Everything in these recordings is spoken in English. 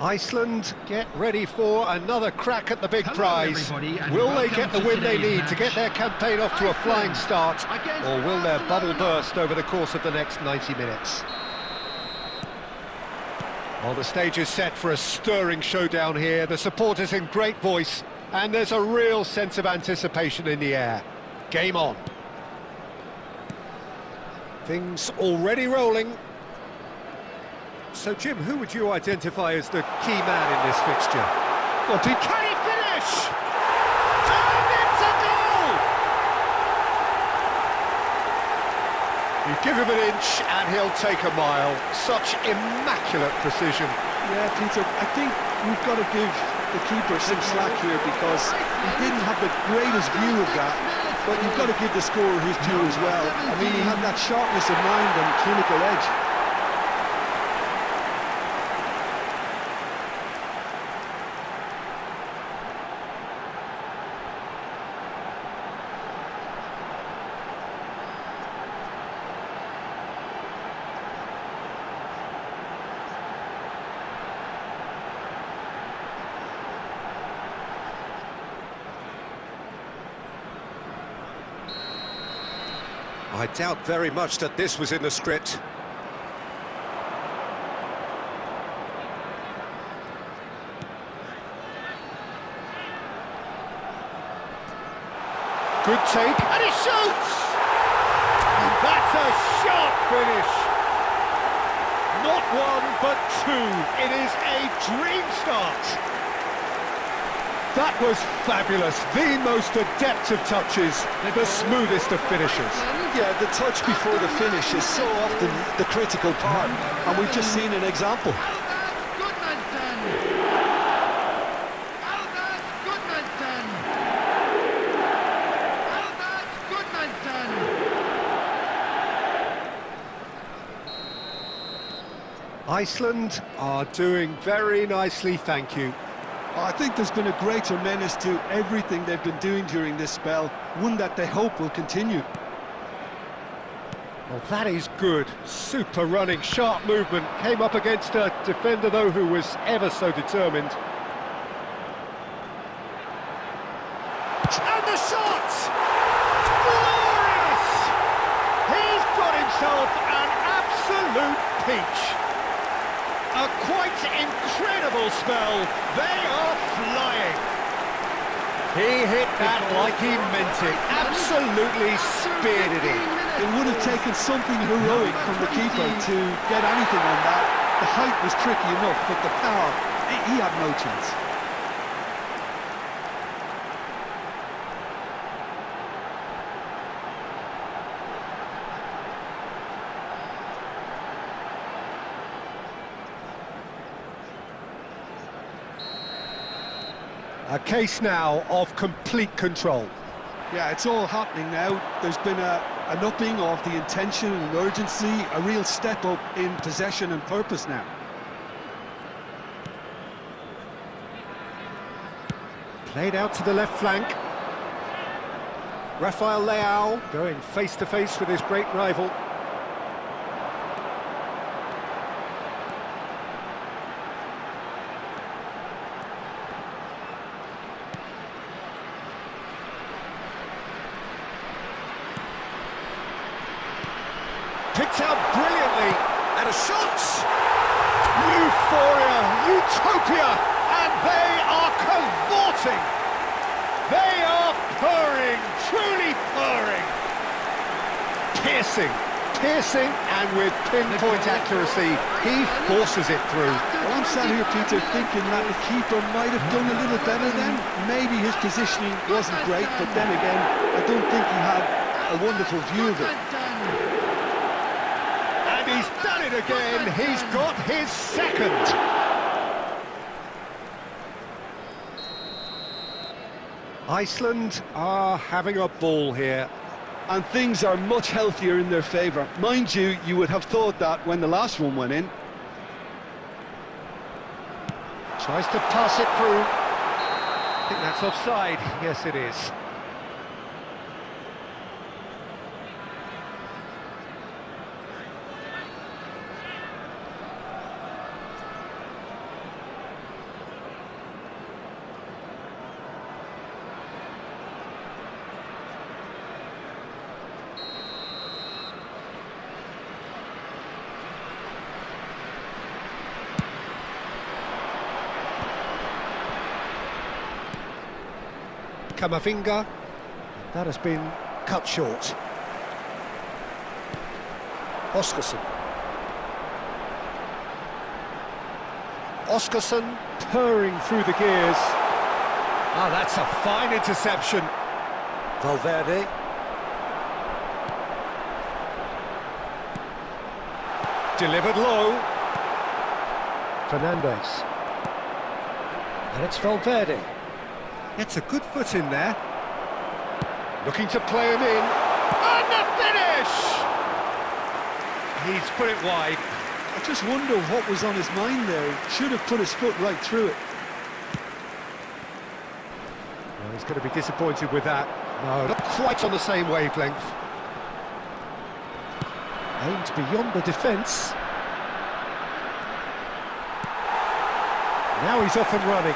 Iceland get ready for another crack at the big prize. Will they get the win they need to get their campaign off to a flying start, or will their bubble burst over the course of the next 90 minutes? Well, the stage is set for a stirring showdown here. The supporters in great voice, and there's a real sense of anticipation in the air. Game on. Things already rolling. So, Jim, who would you identify as the key man in this fixture? Well, can he finish? And it's a goal! You give him an inch and he'll take a mile. Such immaculate precision. Yeah, Peter, I think we've got to give the keeper some slack here because he didn't have the greatest view of that, but you've got to give the scorer his due as well. I mean, he had that sharpness of mind and clinical edge. I doubt very much that this was in the script. Good take, and he shoots! And that's a sharp finish! Not one, but two. It is a dream start. That was fabulous. The most adept of touches, the smoothest of finishes. Yeah, the touch before the finish is so often the critical part, and we've just seen an example. Iceland are doing very nicely, thank you. I think there's been a greater menace to everything they've been doing during this spell, one that they hope will continue. Well, that is good. Super running, sharp movement. Came up against a defender, though, who was ever so determined. And the shot! Glorious! He's got himself an absolute peach. A quite incredible spell. They are flying. He hit that like he meant it. Absolutely speared it in. It would have taken something heroic from the keeper to get anything on that. The height was tricky enough, but the power, he had no chance. A case now of complete control. Yeah, it's all happening now. There's been an upping of the intention and urgency, a real step up in possession and purpose now. Played out to the left flank. Rafael Leao going face-to-face with his great rival. Picked out brilliantly, and a shot! Euphoria, utopia, and they are cavorting! They are purring, truly purring! Piercing, and with pinpoint accuracy, he forces it through. Well, I'm sat here, Peter, thinking that the keeper might have done a little better then. Maybe his positioning wasn't great, but then again, I don't think he had a wonderful view of it. He's done it again, he's got his second. Iceland are having a ball here. And things are much healthier in their favour. Mind you, you would have thought that when the last one went in. Tries to pass it through. I think that's offside. Yes, it is. Camavinga. That has been cut short. Oscarson. Oscarson purring through the gears. Ah, that's a fine interception. Valverde. Delivered low. Fernandes. And it's Valverde. Gets a good foot in there. Looking to play him in. And the finish! He's put it wide. I just wonder what was on his mind there. Should have put his foot right through it. Well, he's going to be disappointed with that. No, not quite on the same wavelength. Aimed beyond the defence. Now he's off and running.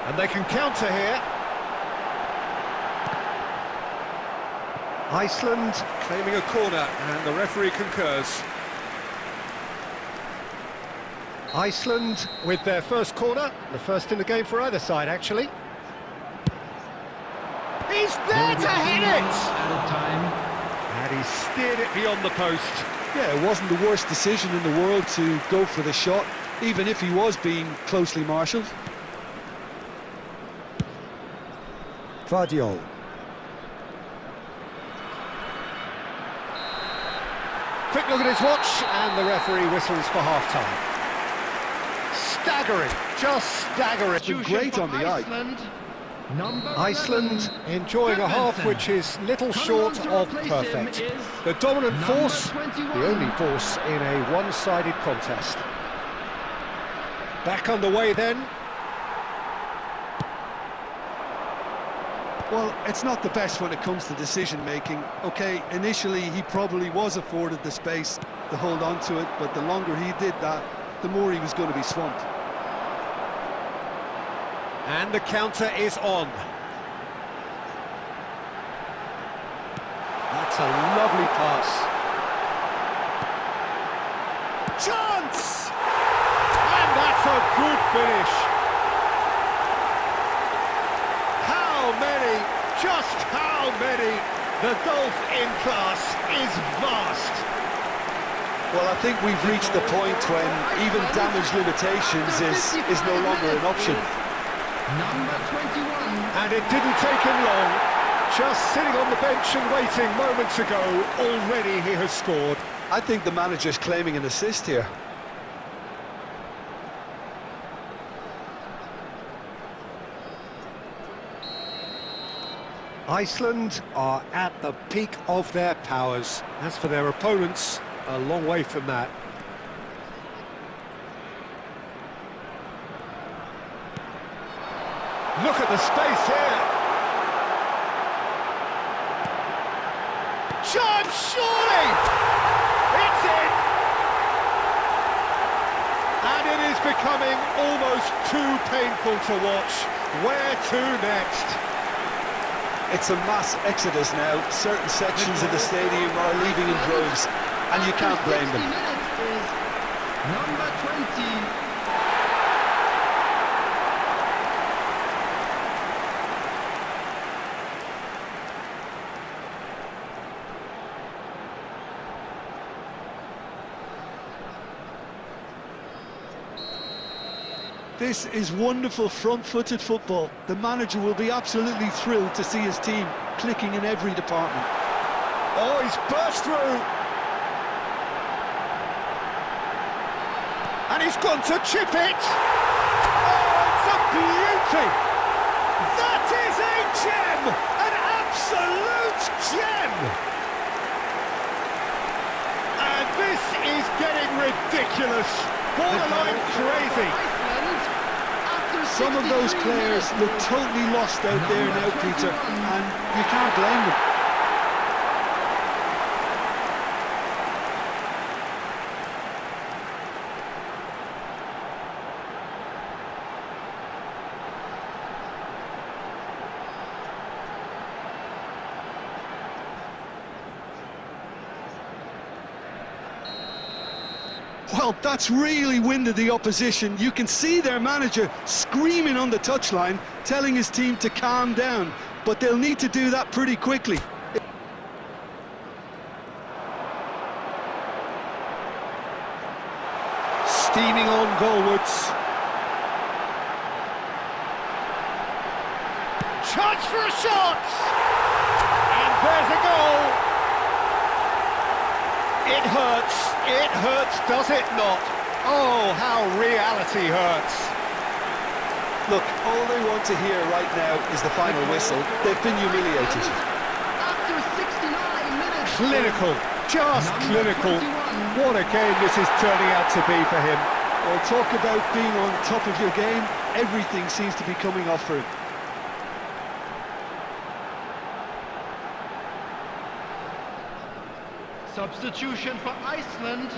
And they can counter here. Iceland claiming a corner, and the referee concurs. Iceland with their first corner, the first in the game for either side, actually. He's there to hit it! And he steered it beyond the post. Yeah, it wasn't the worst decision in the world to go for the shot, even if he was being closely marshalled. Vardiol. Quick look at his watch, and the referee whistles for half-time. Staggering, just staggering. Been great on the eye. Iceland enjoying a half which is little short of perfect. The dominant force, the only force in a one-sided contest. Back underway then. Well, it's not the best when it comes to decision-making. Okay, initially he probably was afforded the space to hold on to it, but the longer he did that, the more he was going to be swamped. And the counter is on. That's a lovely pass. Chance! And that's a good finish. How many, just how many? The gulf in class is vast. Well, I think we've reached the point when even damage limitations is no longer an option. Number 21. And it didn't take him long. Just sitting on the bench and waiting moments ago, already he has scored. I think the manager's claiming an assist here. Iceland are at the peak of their powers. As for their opponents, a long way from that. Look at the space here. Chance, surely! It's in! And it is becoming almost too painful to watch. Where to next? It's a mass exodus now. Certain sections of the stadium are leaving in droves, and you can't blame them. Number 20. This is wonderful front-footed football. The manager will be absolutely thrilled to see his team clicking in every department. Oh, he's burst through. And he's gone to chip it. Oh, it's a beauty. That is a gem. An absolute gem. And this is getting ridiculous. Borderline crazy. Some of those players look totally lost out there now, Peter, and you can't blame them. Well, that's really winded the opposition. You can see their manager screaming on the touchline, telling his team to calm down, but they'll need to do that pretty quickly. Steaming on goalwards. Chance for a shot! And there's a goal! It hurts, does it not? Oh, how reality hurts. Look, all they want to hear right now is the final whistle. They've been humiliated. After 69 minutes. Clinical, just Number clinical. 21. What a game this is turning out to be for him. Well, talk about being on top of your game. Everything seems to be coming off for him. Substitution for Iceland,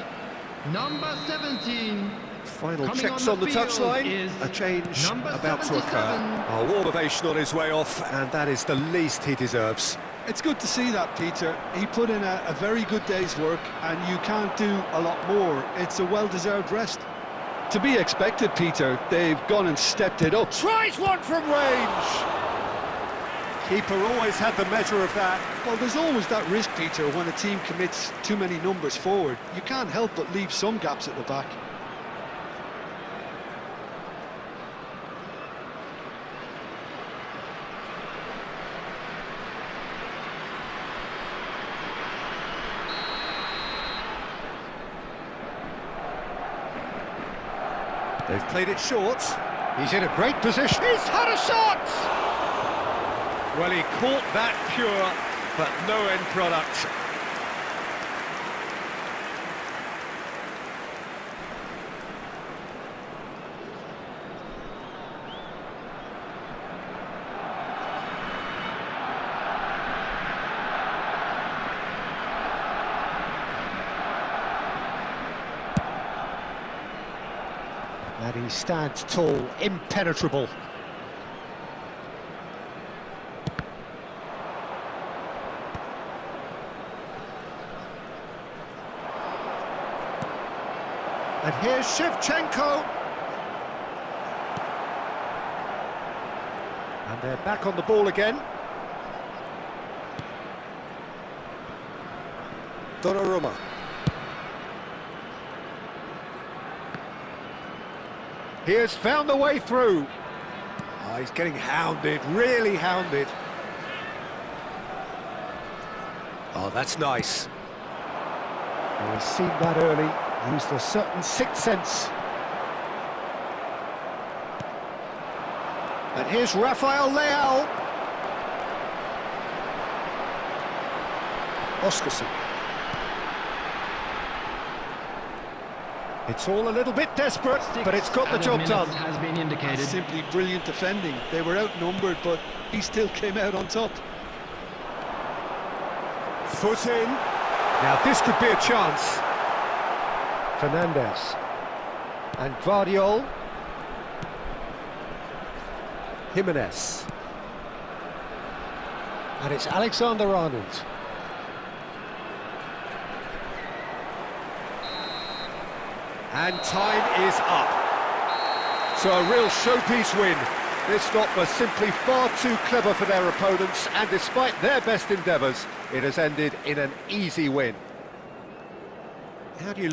number 17. Final Coming checks on on the the field touchline. is A change number about to occur. 77. A warm ovation on his way off, and that is the least he deserves. It's good to see that, Peter. He put in a very good day's work, and you can't do a lot more. It's a well-deserved rest. To be expected, Peter. They've gone and stepped it up. Tries one from range. Keeper always had the measure of that. Well, there's always that risk, Peter, when a team commits too many numbers forward. You can't help but leave some gaps at the back. They've played it short. He's in a great position. He's had a shot! Well, he caught that pure, but no end product. And he stands tall, impenetrable. And here's Shevchenko. And they're back on the ball again. Donnarumma. He has found the way through. Oh, he's getting hounded, really hounded. Oh, that's nice. Oh, he's seen that early, used a certain sixth sense. And here's Rafael Leao. Oscarson. It's all a little bit desperate, but it's got the job done. Has been indicated. Simply brilliant defending. They were outnumbered, but he still came out on top. Foot in. Now this could be a chance. Fernandez. And Guardiol. Jimenez. And it's Alexander-Arnold. And time is up. So a real showpiece win. This lot was simply far too clever for their opponents, and despite their best endeavours, it has ended in an easy win. How do you